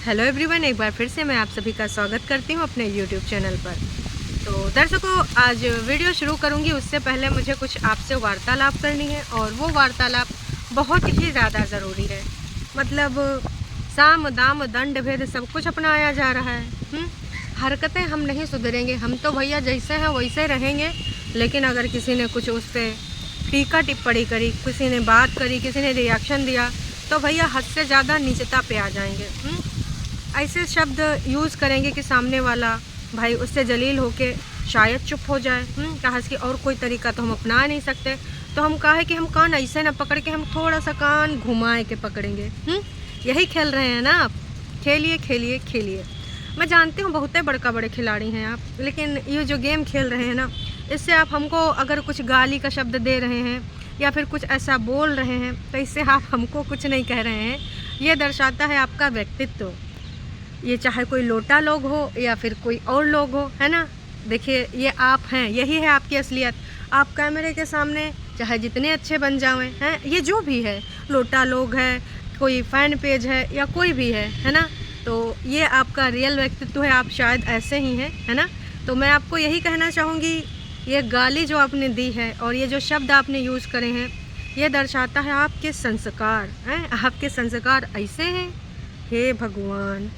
Hello everyone, एक बार फिर से मैं आप सभी का स्वागत करती हूं अपने यूट्यूब चैनल पर। तो दर्शकों, आज वीडियो शुरू करूंगी उससे पहले मुझे कुछ आपसे वार्तालाप करनी है और वो वार्तालाप बहुत ही ज़्यादा ज़रूरी है। मतलब साम दाम दंड भेद सब कुछ अपनाया जा रहा है। हरकतें हम नहीं सुधरेंगे, हम तो भैया जैसे हैं वैसे रहेंगे। लेकिन अगर किसी ने कुछ उस पर टीका टिप्पणी करी, किसी ने बात करी, किसी ने रिएक्शन दिया, तो भैया हद से ज़्यादा नीचता पे आ जाएंगे। ऐसे शब्द यूज़ करेंगे कि सामने वाला भाई उससे जलील होके शायद चुप हो जाए। कहा कि और कोई तरीका तो हम अपना नहीं सकते, तो हम कहा है कि हम कान ऐसे ना पकड़ के, हम थोड़ा सा कान घुमाए के पकड़ेंगे। यही खेल रहे हैं ना आप? खेलिए खेलिए खेलिए। मैं जानती हूँ बहुत बड़का बड़े खिलाड़ी हैं आप, लेकिन ये जो गेम खेल रहे हैं ना, इससे आप हमको अगर कुछ गाली का शब्द दे रहे हैं या फिर कुछ ऐसा बोल रहे हैं, तो इससे आप हमको कुछ नहीं कह रहे हैं। ये दर्शाता है आपका व्यक्तित्व। ये चाहे कोई लोटा लोग हो या फिर कोई और लोग हो, है ना। देखिए, ये आप हैं, यही है आपकी असलियत। आप कैमरे के सामने चाहे जितने अच्छे बन जाएं, हैं, ये जो भी है, लोटा लोग है, कोई फ़ैन पेज है या कोई भी है ना, तो ये आपका रियल व्यक्तित्व है। आप शायद ऐसे ही हैं, है ना। तो मैं आपको यही कहना चाहूँगी, ये गाली जो आपने दी है और ये जो शब्द आपने यूज़ करे हैं, ये दर्शाता है आपके संस्कार हैं। आपके संस्कार ऐसे हैं, हे भगवान।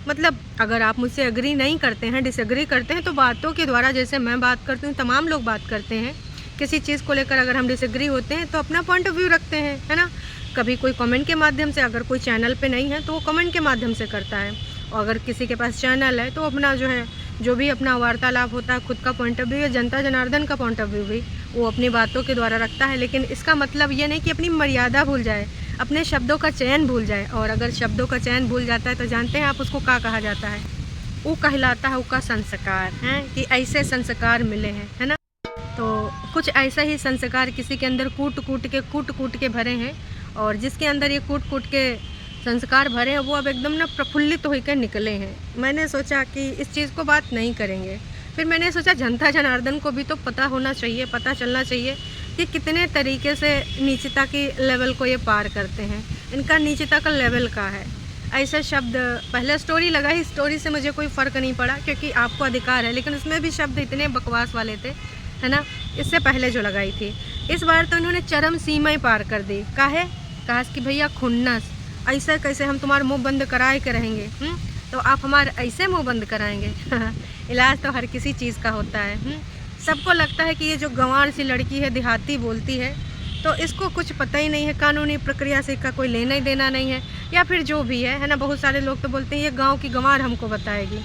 मतलब अगर आप मुझसे एग्री नहीं करते हैं, डिसएग्री करते हैं, तो बातों के द्वारा, जैसे मैं बात करती हूँ, तमाम लोग बात करते हैं किसी चीज़ को लेकर। अगर हम डिसएग्री होते हैं तो अपना पॉइंट ऑफ व्यू रखते हैं, है ना। कभी कोई कमेंट के माध्यम से, अगर कोई चैनल पे नहीं है तो वो कमेंट के माध्यम से करता है, और अगर किसी के पास चैनल है तो अपना जो है, जो भी अपना वार्तालाप होता है, खुद का पॉइंट ऑफ व्यू या जनता जनार्दन का पॉइंट ऑफ व्यू भी वो अपनी बातों के द्वारा रखता है। लेकिन इसका मतलब ये नहीं कि अपनी मर्यादा भूल जाए, अपने शब्दों का चयन भूल जाए। और अगर शब्दों का चयन भूल जाता है तो जानते हैं आप उसको क्या कहा जाता है? वो कहलाता है उसका संस्कार, हैं कि ऐसे संस्कार मिले हैं, है ना। तो कुछ ऐसा ही संस्कार किसी के अंदर कूट कूट के भरे हैं, और जिसके अंदर ये कूट के संस्कार भरे हैं वो अब एकदम ना प्रफुल्लित होकर निकले हैं। मैंने सोचा कि इस चीज़ को बात नहीं करेंगे। फिर मैंने सोचा जनता जनार्दन को भी तो पता होना चाहिए, पता चलना चाहिए कि कितने तरीके से नीचता की लेवल को ये पार करते हैं। इनका नीचता का लेवल का है। ऐसे शब्द पहले स्टोरी लगाई, स्टोरी से मुझे कोई फ़र्क नहीं पड़ा क्योंकि आपको अधिकार है, लेकिन उसमें भी शब्द इतने बकवास वाले थे, है ना। इससे पहले जो लगाई थी, इस बार तो इन्होंने चरम सीमाएं पार कर दी। कहा कि भैया खुन्नस, ऐसे कैसे हम तुम्हारा मुँह बंद कराए के रहेंगे? तो आप हमारे ऐसे मुँह बंद कराएंगे? इलाज तो हर किसी चीज़ का होता है। सबको लगता है कि ये जो गंवार सी लड़की है, देहाती बोलती है, तो इसको कुछ पता ही नहीं है, कानूनी प्रक्रिया से इसका कोई लेना ही देना नहीं है, या फिर जो भी है ना। बहुत सारे लोग तो बोलते हैं ये गांव की गंवार हमको बताएगी।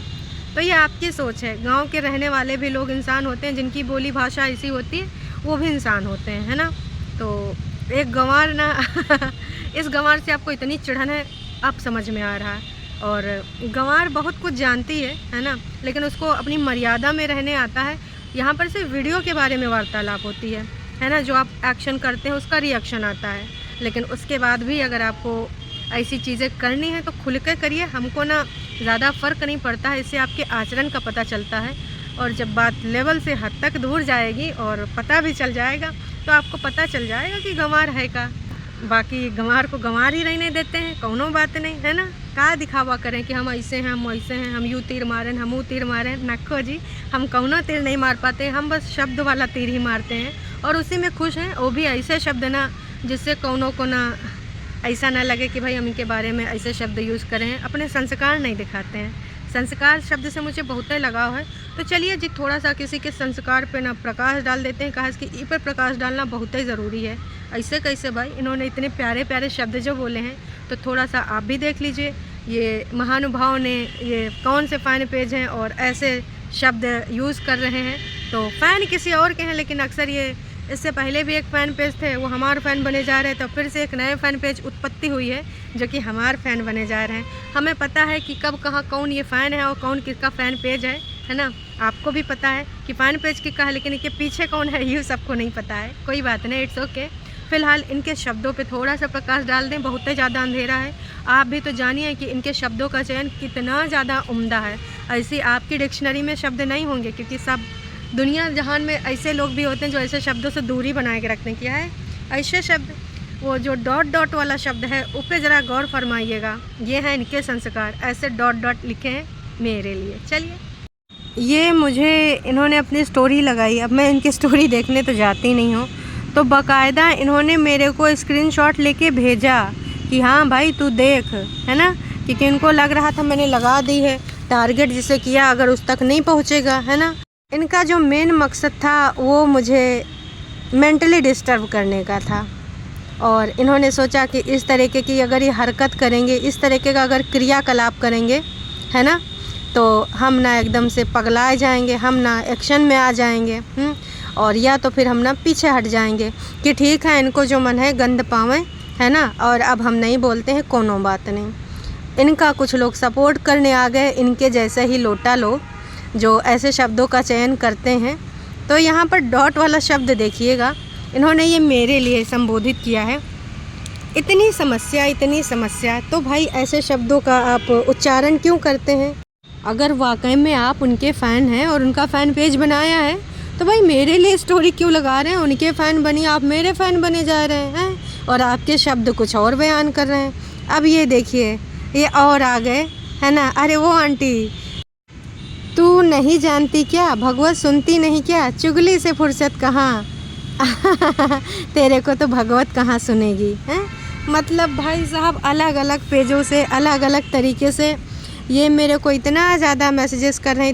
तो ये आपकी सोच है। गांव के रहने वाले भी लोग इंसान होते हैं, जिनकी बोली भाषा ऐसी होती है, वो भी इंसान होते हैं, है ना। तो एक गंवार ना इस गंवार से आपको इतनी चिढ़न है, अब समझ में आ रहा है। और गंवार बहुत कुछ जानती है ना, लेकिन उसको अपनी मर्यादा में रहने आता है। यहाँ पर सिर्फ वीडियो के बारे में वार्तालाप होती है ना। जो आप एक्शन करते हैं उसका रिएक्शन आता है, लेकिन उसके बाद भी अगर आपको ऐसी चीज़ें करनी है तो खुल के करिए। हमको ना ज़्यादा फ़र्क नहीं पड़ता है, इससे आपके आचरण का पता चलता है। और जब बात लेवल से हद तक दूर जाएगी और पता भी चल जाएगा, तो आपको पता चल जाएगा कि गंवार है का। बाकी गंवार को गंवार ही रहने देते हैं, कौनो बात नहीं, है ना। का दिखावा करें कि हम ऐसे हैं, हम वैसे हैं, हम यूँ तीर मारें, हम वो तीर मारें। नक्को जी, हम कौनो तीर नहीं मार पाते, हम बस शब्द वाला तीर ही मारते हैं और उसी में खुश हैं। वो भी ऐसे शब्द ना जिससे कौनों को ना ऐसा ना लगे कि भाई हम इनके बारे में ऐसे शब्द यूज़ करें। अपने संस्कार नहीं दिखाते हैं। संस्कार शब्द से मुझे बहुत ही लगाव है। तो चलिए जी, थोड़ा सा किसी के संस्कार पे ना प्रकाश डाल देते हैं। कहा कि ई पर प्रकाश डालना बहुत ही ज़रूरी है। ऐसे कैसे भाई? इन्होंने इतने प्यारे प्यारे शब्द जो बोले हैं, तो थोड़ा सा आप भी देख लीजिए। ये महानुभाव ने ये कौन से फ़ैन पेज हैं और ऐसे शब्द यूज़ कर रहे हैं। तो फ़ैन किसी और के हैं, लेकिन अक्सर ये, इससे पहले भी एक फ़ैन पेज थे, वो हमारे फ़ैन बने जा रहे हैं। तो फिर से एक नए फ़ैन पेज उत्पत्ति हुई है जो कि हमारे फ़ैन बने जा रहे हैं। हमें पता है कि कब कहाँ कौन ये फ़ैन है और कौन किसका फ़ैन पेज है ना। आपको भी पता है कि फ़ैन पेज किसका है, लेकिन इनके पीछे कौन है ये सबको नहीं पता है। कोई बात नहीं, इट्स ओके। फ़िलहाल इनके शब्दों पे थोड़ा सा प्रकाश डाल दें, बहुत ही ज़्यादा अंधेरा है। आप भी तो जानिए कि इनके शब्दों का चयन कितना ज़्यादा उम्दा है। ऐसी आपकी डिक्शनरी में शब्द नहीं होंगे, क्योंकि सब दुनिया जहान में ऐसे लोग भी होते हैं जो ऐसे शब्दों से दूरी बनाए के रखने की है। ऐसे शब्द वो जो डॉट डॉट वाला शब्द है उस पर ज़रा गौर फरमाइएगा। ये है इनके संस्कार, ऐसे डॉट डॉट लिखे हैं मेरे लिए। चलिए, ये मुझे इन्होंने अपनी स्टोरी लगाई। अब मैं इनकी स्टोरी देखने तो जाती नहीं हूँ, तो बाकायदा इन्होंने मेरे को स्क्रीनशॉट लेके भेजा कि हाँ भाई तू देख, है ना, क्योंकि इनको लग रहा था मैंने लगा दी है, टारगेट जिसे किया अगर उस तक नहीं पहुँचेगा, है ना। इनका जो मेन मकसद था वो मुझे मेंटली डिस्टर्ब करने का था, और इन्होंने सोचा कि इस तरीके की अगर ये हरकत करेंगे, इस तरीके का अगर क्रियाकलाप करेंगे, है ना, तो हम ना एकदम से पगलाए जाएंगे, हम ना एक्शन में आ जाएंगे, और या तो फिर हम ना पीछे हट जाएंगे कि ठीक है इनको जो मन है गंद पावें, है ना, और अब हम नहीं बोलते हैं, कोनो बात नहीं। इनका कुछ लोग सपोर्ट करने आ गए, इनके जैसे ही लोटा लोग जो ऐसे शब्दों का चयन करते हैं। तो यहाँ पर डॉट वाला शब्द देखिएगा, इन्होंने ये मेरे लिए संबोधित किया है। इतनी समस्या, तो भाई ऐसे शब्दों का आप उच्चारण क्यों करते हैं? अगर वाकई में आप उनके फ़ैन हैं और उनका फ़ैन पेज बनाया है, तो भाई मेरे लिए स्टोरी क्यों लगा रहे हैं? उनके फ़ैन बनी, आप मेरे फ़ैन बने जा रहे हैं, और आपके शब्द कुछ और बयान कर रहे हैं। अब ये देखिए, ये और आ गए, है ना। अरे वो आंटी, तू नहीं जानती क्या, भगवत सुनती नहीं क्या, चुगली से फुर्सत कहाँ तेरे को तो भगवत कहाँ सुनेगी, हैं। मतलब भाई साहब अलग अलग पेजों से अलग अलग तरीके से ये मेरे को इतना ज़्यादा मैसेजेस कर रहे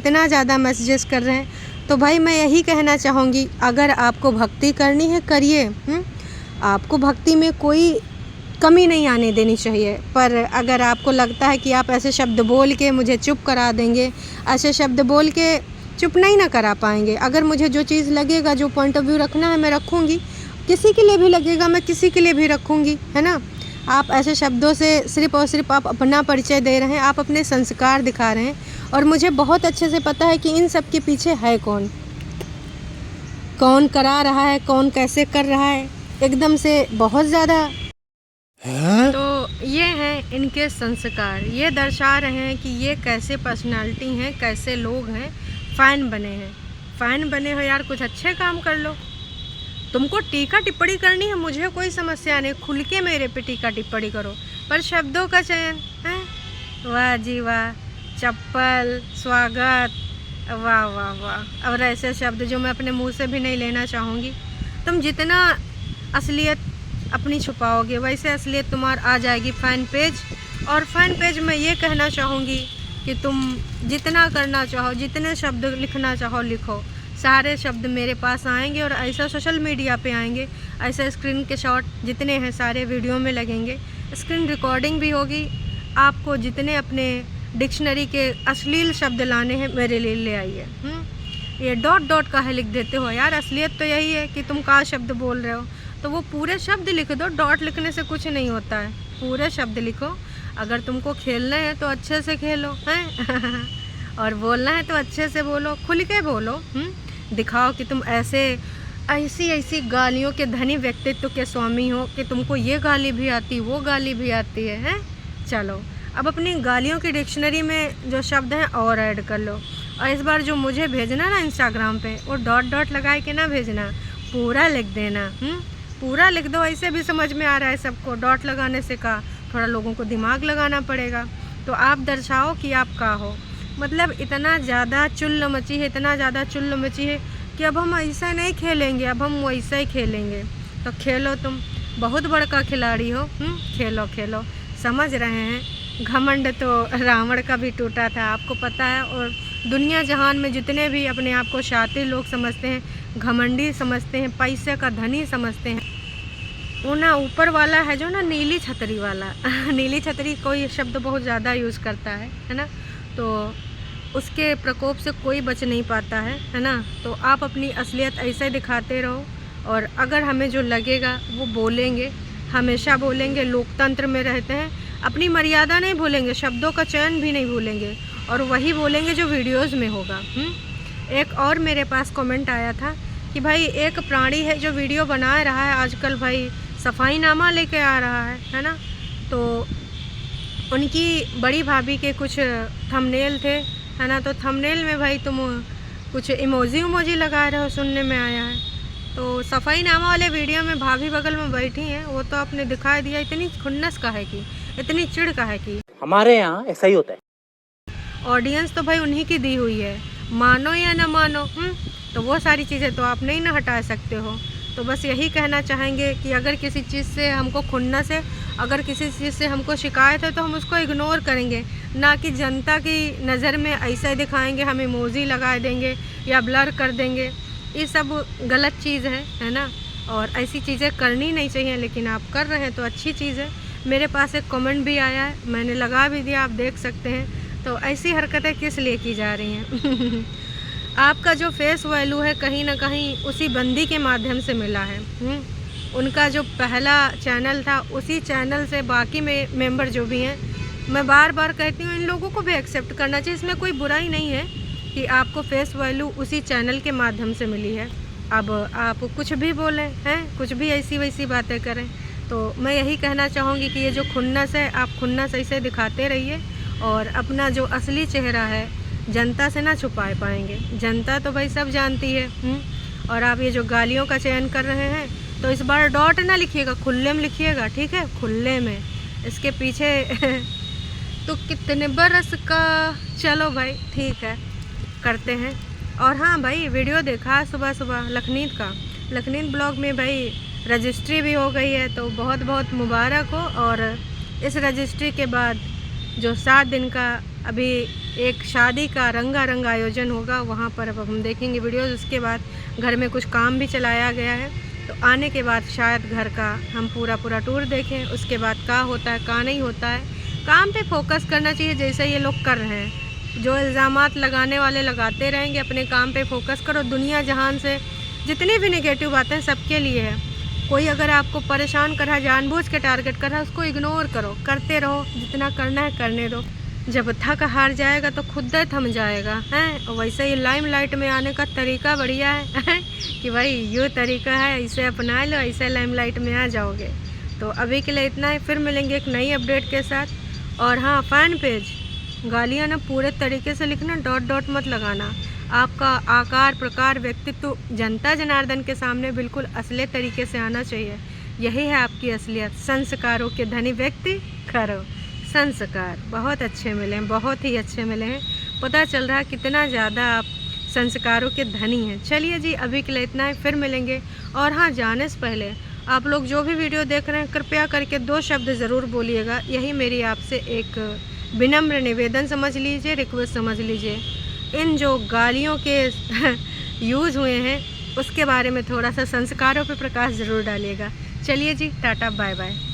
हैं, तो भाई मैं यही कहना चाहूँगी, अगर आपको भक्ति करनी है करिए, आपको भक्ति में कोई कमी नहीं आने देनी चाहिए। पर अगर आपको लगता है कि आप ऐसे शब्द बोल के मुझे चुप करा देंगे, ऐसे शब्द बोल के चुप नहीं ना करा पाएंगे। अगर मुझे जो चीज़ लगेगा, जो पॉइंट ऑफ व्यू रखना है मैं रखूँगी, किसी के लिए भी लगेगा मैं किसी के लिए भी रखूँगी, है ना। आप ऐसे शब्दों से सिर्फ़ और सिर्फ आप अपना परिचय दे रहे हैं, आप अपने संस्कार दिखा रहे हैं, और मुझे बहुत अच्छे से पता है कि इन सब के पीछे है कौन करा रहा है, कौन कैसे कर रहा है, एकदम से बहुत ज़्यादा। तो ये हैं इनके संस्कार, ये दर्शा रहे हैं कि ये कैसे पर्सनालिटी हैं, कैसे लोग हैं, फ़ैन बने हो यार, कुछ अच्छे काम कर लो। तुमको टीका टिप्पणी करनी है, मुझे कोई समस्या नहीं, खुल के मेरे पे टीका टिप्पणी करो, पर शब्दों का चयन है, वाह जी वाह, चप्पल, स्वागत, वाह वाह वाह, और ऐसे शब्द जो मैं अपने मुंह से भी नहीं लेना चाहूँगी। तुम जितना असलियत अपनी छुपाओगे, वैसे असलियत तुम्हार आ जाएगी फ़ैन पेज। और फ़ैन पेज में ये कहना चाहूँगी कि तुम जितना करना चाहो, जितने शब्द लिखना चाहो लिखो, सारे शब्द मेरे पास आएंगे, और ऐसा सोशल मीडिया पे आएंगे, ऐसा स्क्रीन के शॉट जितने हैं सारे वीडियो में लगेंगे, स्क्रीन रिकॉर्डिंग भी होगी। आपको जितने अपने डिक्शनरी के अश्लील शब्द लाने हैं मेरे लिए ले आइए। ये डॉट डॉट का है लिख देते हो यार, असलियत तो यही है कि तुम क्या शब्द बोल रहे हो, तो वो पूरे शब्द लिख दो। डॉट लिखने से कुछ नहीं होता है, पूरे शब्द लिखो। अगर तुमको खेलना है तो अच्छे से खेलो, हैं और बोलना है तो अच्छे से बोलो, खुल के बोलो, दिखाओ कि तुम ऐसी गालियों के धनी व्यक्तित्व के स्वामी हो कि तुमको ये गाली भी आती, वो गाली भी आती है, हैं। चलो अब अपनी गालियों की डिक्शनरी में जो शब्द हैं और ऐड कर लो, और इस बार जो मुझे भेजना ना इंस्टाग्राम पे, वो डॉट डॉट लगा के ना भेजना, पूरा लिख देना, पूरा लिख दो। ऐसे भी समझ में आ रहा है सबको, डॉट लगाने से का थोड़ा लोगों को दिमाग लगाना पड़ेगा। तो आप दर्शाओ कि आप का हो। मतलब इतना ज़्यादा चुल्ल मची है कि अब हम ऐसा नहीं खेलेंगे, अब हम वैसा ही खेलेंगे। तो खेलो, तुम बहुत बड़का खिलाड़ी हो, खेलो। समझ रहे हैं, घमंड तो रावण का भी टूटा था, आपको पता है। और दुनिया जहान में जितने भी अपने आप को शातिर लोग समझते हैं, घमंडी समझते हैं, पैसे का धनी समझते हैं, वो ना ऊपर वाला है जो ना नीली छतरी वाला नीली छतरी कोई शब्द बहुत ज़्यादा यूज़ करता है ना, तो उसके प्रकोप से कोई बच नहीं पाता है ना। तो आप अपनी असलियत ऐसे दिखाते रहो, और अगर हमें जो लगेगा वो बोलेंगे, हमेशा बोलेंगे। लोकतंत्र में रहते हैं, अपनी मर्यादा नहीं भूलेंगे, शब्दों का चयन भी नहीं भूलेंगे, और वही बोलेंगे जो वीडियोज़ में होगा। एक और मेरे पास कमेंट आया था कि भाई एक प्राणी है जो वीडियो बना रहा है आजकल, भाई सफाईनामा लेके आ रहा है ना। तो उनकी बड़ी भाभी के कुछ थंबनेल थे, है ना, तो थंबनेल में भाई तुम कुछ इमोजी लगा रहे हो, सुनने में आया है। तो सफाई नामा वाले वीडियो में भाभी बगल में बैठी हैं, वो तो आपने दिखा दिया। इतनी खुन्नस का है कि, इतनी चिढ़ का है कि हमारे यहाँ ऐसा ही होता है। ऑडियंस तो भाई उन्हीं की दी हुई है, मानो या ना मानो। तो वो सारी चीज़ें तो आप नहीं ना हटा सकते हो। तो बस यही कहना चाहेंगे कि अगर किसी चीज़ से हमको खुन्नस है, अगर किसी चीज़ से हमको शिकायत है, तो हम उसको इग्नोर करेंगे, ना कि जनता की नज़र में ऐसा दिखाएंगे, हम इमोजी लगा देंगे या ब्लर कर देंगे। ये सब गलत चीज़ है ना। और ऐसी चीज़ें करनी नहीं चाहिए, लेकिन आप कर रहे हैं तो अच्छी चीज़ है। मेरे पास एक कमेंट भी आया है, मैंने लगा भी दिया, आप देख सकते हैं। तो ऐसी हरकतें किस लिए की जा रही हैं? आपका जो फेस वैल्यू है कहीं ना कहीं उसी बंदी के माध्यम से मिला है। उनका जो पहला चैनल था, उसी चैनल से बाकी मेंबर जो भी हैं, मैं बार बार कहती हूँ इन लोगों को भी एक्सेप्ट करना चाहिए। इसमें कोई बुराई नहीं है कि आपको फेस वैल्यू उसी चैनल के माध्यम से मिली है। अब आप कुछ भी बोलें हैं, कुछ भी ऐसी वैसी बातें करें, तो मैं यही कहना चाहूँगी कि ये जो खुन्नस है, आप खुन्नस ऐसे दिखाते रहिए और अपना जो असली चेहरा है जनता से ना छुपा पाएंगे। जनता तो भाई सब जानती है। और आप ये जो गालियों का चयन कर रहे हैं, तो इस बार डॉट ना लिखिएगा, खुले में लिखिएगा, ठीक है, खुले में। इसके पीछे तो कितने बरस का, चलो भाई ठीक है, करते हैं। और हाँ भाई, वीडियो देखा सुबह सुबह लखनीत ब्लॉग में भाई रजिस्ट्री भी हो गई है, तो बहुत बहुत मुबारक हो। और इस रजिस्ट्री के बाद जो 7 दिन का अभी एक शादी का रंगारंग आयोजन होगा, वहाँ पर अब हम देखेंगे वीडियोस। उसके बाद घर में कुछ काम भी चलाया गया है, तो आने के बाद शायद घर का हम पूरा टूर देखें। उसके बाद क्या होता है क्या नहीं होता है, काम पे फोकस करना चाहिए जैसे ये लोग कर रहे हैं। जो इल्ज़ामात लगाने वाले लगाते रहेंगे, अपने काम पे फोकस करो। दुनिया जहान से जितनी भी नेगेटिव बातें सबके लिए है। कोई अगर आपको परेशान कर रहा है, जानबूझ के टारगेट कर रहा है, उसको इग्नोर करो, करते रहो, जितना करना है करने दो। जब थक हार जाएगा तो खुद ही थम जाएगा हैं। और वैसे ही लाइमलाइट में आने का तरीका बढ़िया है कि भाई यूँ तरीका है, इसे अपना लो, ऐसे लाइमलाइट में आ जाओगे। तो अभी के लिए इतना ही, फिर मिलेंगे एक नई अपडेट के साथ। और हाँ, फ़ैन पेज गालियाँ ना पूरे तरीके से लिखना, डॉट मत लगाना। आपका आकार प्रकार व्यक्तित्व जनता जनार्दन के सामने बिल्कुल असली तरीके से आना चाहिए। यही है आपकी असलियत। संस्कारों के धनी व्यक्ति करो संस्कार। बहुत अच्छे मिले हैं, बहुत ही अच्छे मिले हैं। पता चल रहा है कितना ज़्यादा आप संस्कारों के धनी हैं। चलिए जी, अभी के लिए इतना ही, फिर मिलेंगे। और हाँ, जाने से पहले आप लोग जो भी वीडियो देख रहे हैं, कृपया करके 2 शब्द ज़रूर बोलिएगा। यही मेरी आपसे एक विनम्र निवेदन समझ लीजिए, रिक्वेस्ट समझ लीजिए। इन जो गालियों के यूज़ हुए हैं, उसके बारे में थोड़ा सा संस्कारों पर प्रकाश ज़रूर डालिएगा। चलिए जी, टाटा बाय बाय।